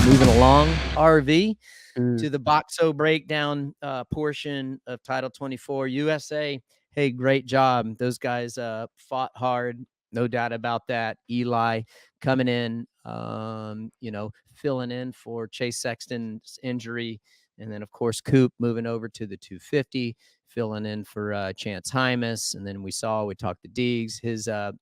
moving along, RV, Mm. to the Boxo breakdown portion of Title 24 USA. Hey, great job. Those guys fought hard, no doubt about that. Eli coming in, filling in for Chase Sexton's injury. And then, of course, Coop moving over to the 250, filling in for Chance Hymas. And then we talked to Deegs.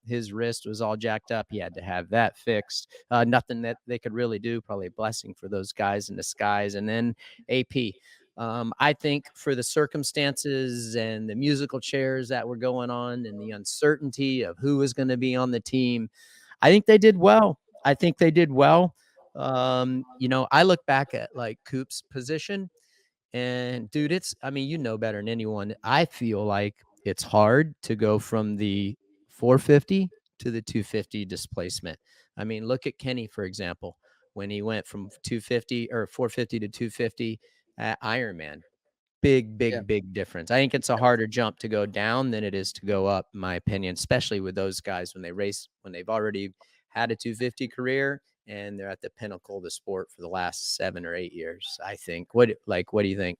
His wrist was all jacked up. He had to have that fixed. Nothing that they could really do. Probably a blessing for those guys in disguise. And then AP. I think for the circumstances and the musical chairs that were going on and the uncertainty of who was going to be on the team, I think they did well. I look back at like Coop's position and dude, you know better than anyone. I feel like it's hard to go from the 450 to the 250 displacement. I mean, look at Kenny, for example, when he went from 250 or 450 to 250 at Ironman. Big difference. I think it's a harder jump to go down than it is to go up, in my opinion, especially with those guys when they've already had a 250 career and they're at the pinnacle of the sport for the last 7 or 8 years, I think. What do you think?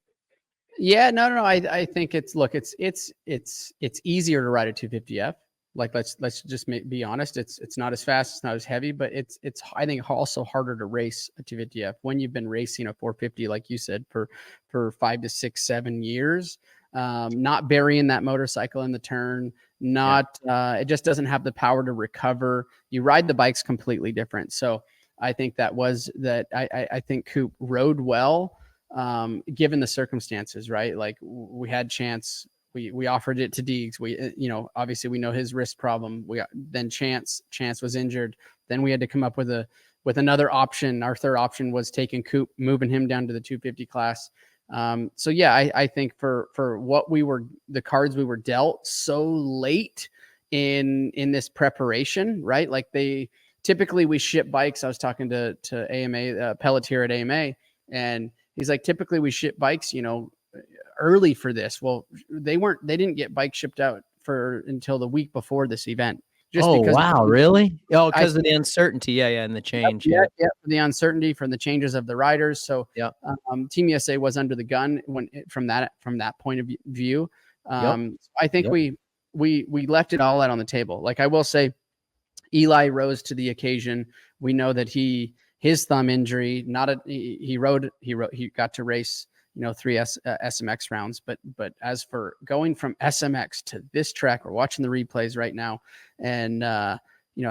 Yeah, no. I think it's easier to ride a 250F. Like let's just be honest. It's not as fast, it's not as heavy, but it's I think also harder to race a 250F when you've been racing a 450, like you said, for 5 to 6, 7 years. Not burying that motorcycle in the turn. It just doesn't have the power to recover. You ride the bikes completely different. So I think I think Coop rode well, given the circumstances, right? Like we had Chance, we offered it to Deegs. Obviously we know his wrist problem. Then Chance was injured. Then we had to come up with another option. Our third option was taking Coop, moving him down to the 250 class. I think for the cards we were dealt so late in this preparation, right? Like typically we ship bikes. I was talking to AMA, Pelletier at AMA, and he's like, typically we ship bikes, early for this. Well, they didn't get bikes shipped out until the week before this event. Really? Oh, because of the uncertainty. Yeah. And the change. Yeah. The uncertainty from the changes of the riders. So Team USA was under the gun from that point of view. I think we left it all out on the table. Like I will say, Eli rose to the occasion. We know that his thumb injury, he got to race, 3 SMX rounds, but as for going from SMX to this track, we're watching the replays right now. And, I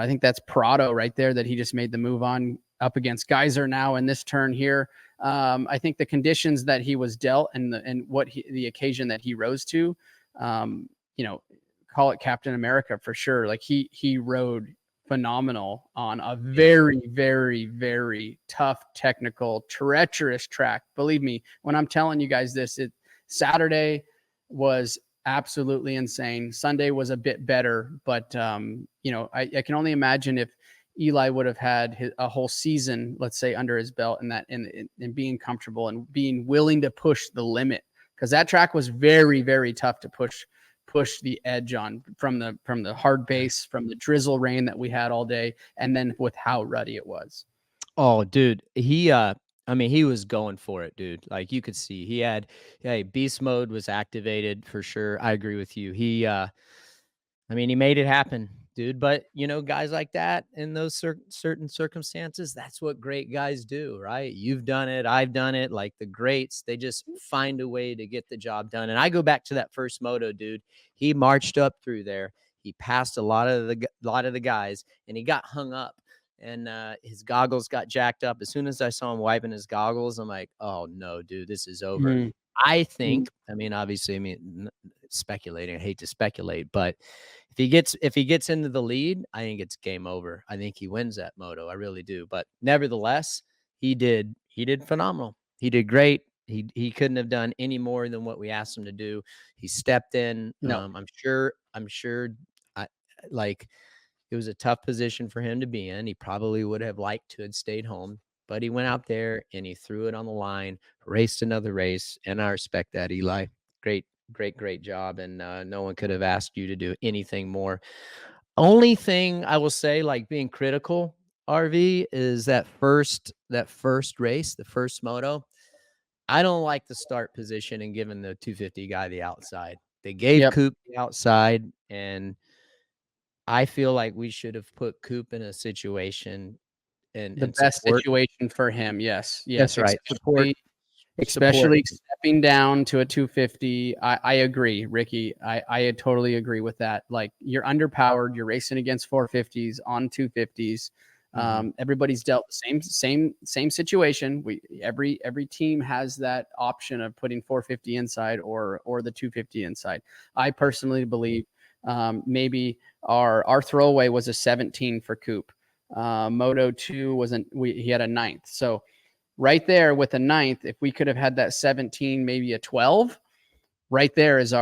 think that's Prado right there that he just made the move on up against Geyser now in this turn here. I think the conditions that he was dealt and the occasion that he rose to, call it Captain America for sure. Like he rode phenomenal on a very, very, very tough, technical, treacherous track. Believe me, when I'm telling you guys this, Saturday was absolutely insane. Sunday was a bit better, but I can only imagine if Eli would have had a whole season, let's say, under his belt and being comfortable and being willing to push the limit, because that track was very, very tough to push the edge on from the hard base, from the drizzle rain that we had all day, and then with how ruddy it was. Oh, dude, he was going for it, dude. Like you could see beast mode was activated for sure. I agree with you. He made it happen, dude. But guys like that in those certain circumstances, that's what great guys do, right? You've done it, I've done it. Like the greats, they just find a way to get the job done. And I go back to that first moto, dude. He marched up through there. He passed a lot of the guys, and he got hung up. And his goggles got jacked up. As soon as I saw him wiping his goggles, I'm like, oh no, dude, this is over. Mm-hmm. I think, speculating, I hate to speculate, but if he gets into the lead, I think it's game over. I think he wins that moto. I really do. But nevertheless, he did phenomenal. He did great. He couldn't have done any more than what we asked him to do. He stepped in. No. I'm sure it was a tough position for him to be in. He probably would have liked to have stayed home, but he went out there and he threw it on the line, raced another race. And I respect that, Eli. Great job. And no one could have asked you to do anything more. Only thing I will say, like being critical, RV, is that first race, the first moto. I don't like the start position and giving the 250 guy the outside. They gave Yep. Coop the outside, and I feel like we should have put Coop in a situation The and best support. situation for him. Yes. That's Yes. right. Support. Especially stepping down to a 250. I agree, Ricky. I totally agree with that. Like, you're underpowered. You're racing against 450s on 250s. Mhm. Everybody's dealt the same situation. Every team has that option of putting 450 inside or the 250 inside. I personally believe maybe our throwaway was a 17 for Coop. Moto 2 he had a ninth. So right there with a ninth, if we could have had that 17, maybe a 12, right there is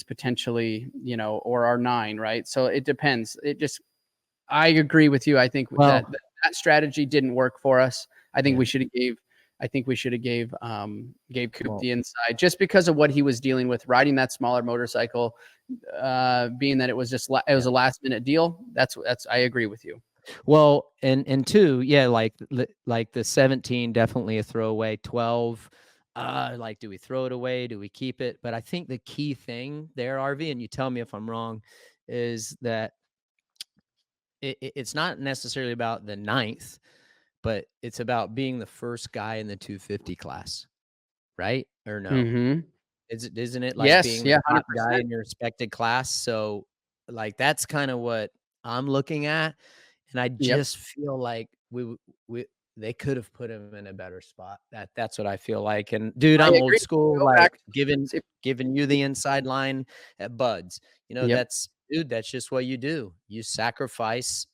potentially, or our 9, right? So it depends. I agree with you. I think Well, that strategy didn't work for us. I think yeah. we should have gave Coop Well, the inside, just because of what he was dealing with riding that smaller motorcycle, being that it was a last minute deal. That's I agree with you. well, and 2, yeah, like the 17, definitely a throwaway. 12, like, do we throw it away? Do we keep it? But I think the key thing there, RV, and you tell me if I'm wrong, is that it's not necessarily about the ninth, but it's about being the first guy in the 250 class, right? Or no? Mm-hmm. Isn't it like Yes. being the Yeah. top guy 100%. in your respected class? So, like, that's kind of what I'm looking at, and I Yep. just feel like we they could have put him in a better spot. That's what I feel like. And dude, I I'm old agree. school, Go like back. giving you the inside line at Buds. Yep. That's dude, that's just what you do. You sacrifice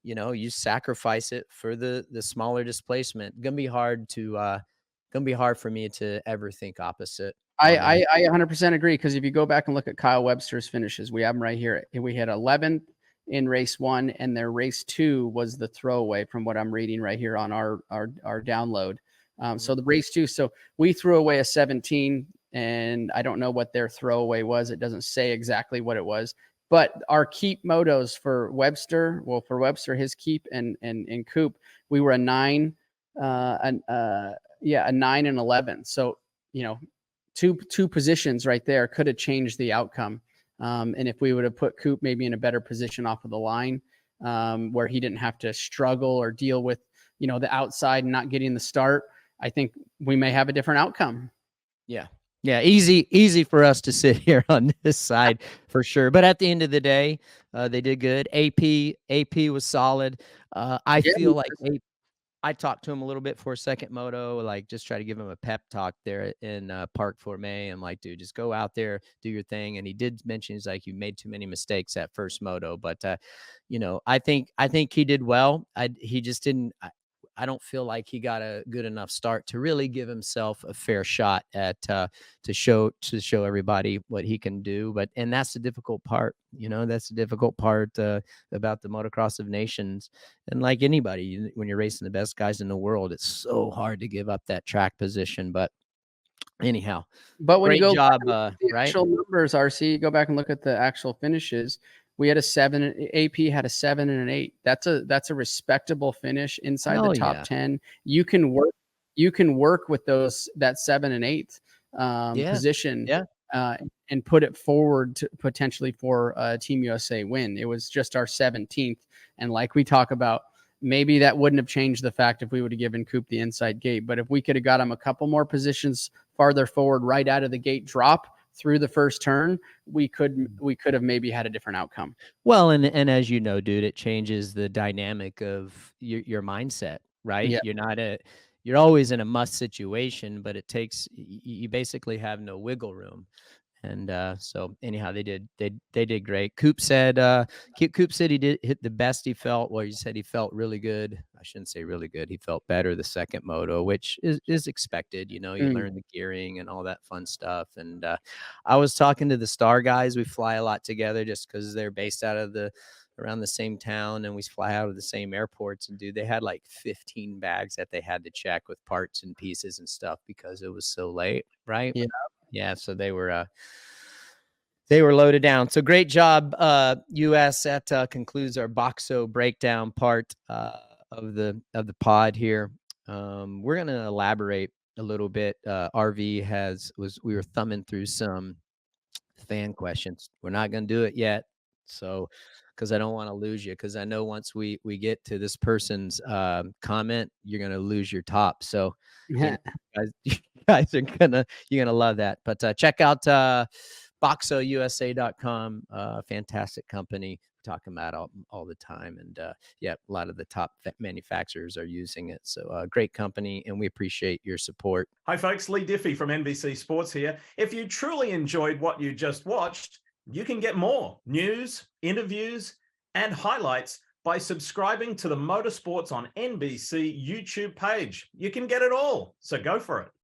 it for the smaller displacement. Gonna be hard for me to ever think opposite I, on that. I, I 100% agree, because if you go back and look at Kyle Webster's finishes, we have them right here. We had 11th in race 1, and their race 2 was the throwaway, from what I'm reading right here on our download. So the race 2, so we threw away a 17, and I don't know what their throwaway was. It doesn't say exactly what it was. But our keep motos for Webster, his keep and Coop, we were a 9, a 9 and 11. So, you know, two positions right there could have changed the outcome. And if we would have put Coop maybe in a better position off of the line, where he didn't have to struggle or deal with, the outside and not getting the start, I think we may have a different outcome. Yeah. Yeah, easy for us to sit here on this side for sure. But at the end of the day, they did good. AP was solid. I Yeah. feel like I talked to him a little bit for a second moto, like, just try to give him a pep talk there in Parc Formé. I'm like, dude, just go out there, do your thing. And he did mention, he's like, you made too many mistakes at first moto, but I think he did well. He just didn't. I don't feel like he got a good enough start to really give himself a fair shot at to show everybody what he can do. And that's the difficult part. That's the difficult part about the Motocross of Nations. And like anybody, when you're racing the best guys in the world, it's so hard to give up that track position. But anyhow, But when you great go back job, and look at the right? actual numbers, RC, go back and look at the actual finishes. We had a 7. AP had a 7 and an 8. That's a respectable finish inside the Hell top yeah. 10. You can work with that 7 and 8 Yeah. position, Yeah. and put it forward to potentially for a Team USA win. It was just our 17th, and like we talk about, maybe that wouldn't have changed the fact if we would have given Coop the inside gate. But if we could have got him a couple more positions farther forward, right out of the gate drop through the first turn, we could have maybe had a different outcome. Well, and as you know, dude, it changes the dynamic of your mindset, right? Yeah. You're always in a must situation, but it takes you basically have no wiggle room. And so anyhow, they did great. Coop said he did hit the best he felt. Well, he said he felt really good. I shouldn't say really good. He felt better the second moto, which is expected. You Mm. learn the gearing and all that fun stuff. And I was talking to the Star guys. We fly a lot together just because they're based out of around the same town, and we fly out of the same airports. And dude, they had like 15 bags that they had to check with parts and pieces and stuff because it was so late, right? Yeah. Yeah, so they were loaded down. So great job, US. That concludes our Boxo breakdown part. of the pod here. We're gonna elaborate a little bit. RV has was we were thumbing through some fan questions. We're not gonna do it yet, so because I don't want to lose you. Because I know once we get to this person's comment, you're gonna lose your top. So, you know, guys, you guys are gonna you're gonna love that. But check out boxousa.com. Fantastic company. Talking about all the time, and yeah, a lot of the top manufacturers are using it. So great company, and we appreciate your support. Hi, folks. Lee Diffie from NBC Sports here. If you truly enjoyed what you just watched, you can get more news, interviews, and highlights by subscribing to the Motorsports on NBC YouTube page. You can get it all, so go for it.